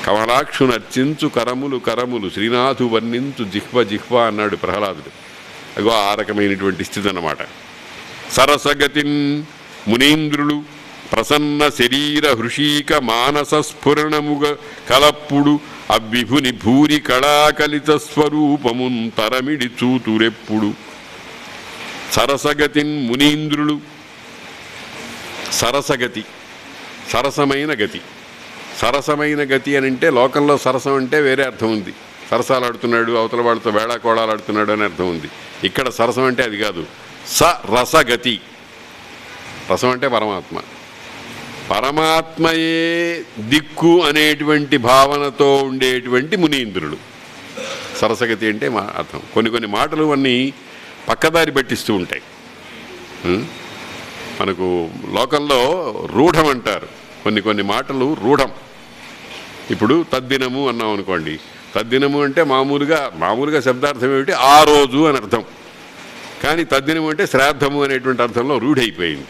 కమలాక్షును అర్చించు కరములు కరములు శ్రీనాథు వర్ణించు జిహ్వ జిహ్వ అన్నాడు ప్రహ్లాదుడు. అగో ఆ రకమైనటువంటి స్థితి అన్నమాట. సరసగతిన్ మునీంద్రులు ప్రసన్న శరీర హృషీక మానస స్ఫురణముగ కలప్పుడు అవిభుని భూరి కళాకలిత స్వరూపమున్ తరమిడి చూతురెప్పుడు. సరసగతిన్ మునీంద్రులు, సరసగతి సరసమైన గతి. సరసమైన గతి అని అంటే లోకంలో సరసం అంటే వేరే అర్థం ఉంది. సరసాలాడుతున్నాడు, అవతల వాడితో వేళాకోళాలాడుతున్నాడు అని అర్థం ఉంది. ఇక్కడ సరసం అంటే అది కాదు. రసగతి. రసం అంటే పరమాత్మ. పరమాత్మయే దిక్కు అనేటువంటి భావనతో ఉండేటువంటి మునీంద్రులు. సరసగతి అంటే అర్థం. కొన్ని కొన్ని మాటలు అన్నీ పక్కదారి పట్టిస్తూ ఉంటాయి. మనకు లోకంలో రూఢం అంటారు. కొన్ని కొన్ని మాటలు రూఢం. ఇప్పుడు తద్దినము అన్నాం అనుకోండి. తద్దినము అంటే మామూలుగా శబ్దార్థం ఏమిటి? ఆ రోజు అని అర్థం. కానీ తద్దినము అంటే శ్రాద్ధము అనేటువంటి అర్థంలో రూఢైపోయింది.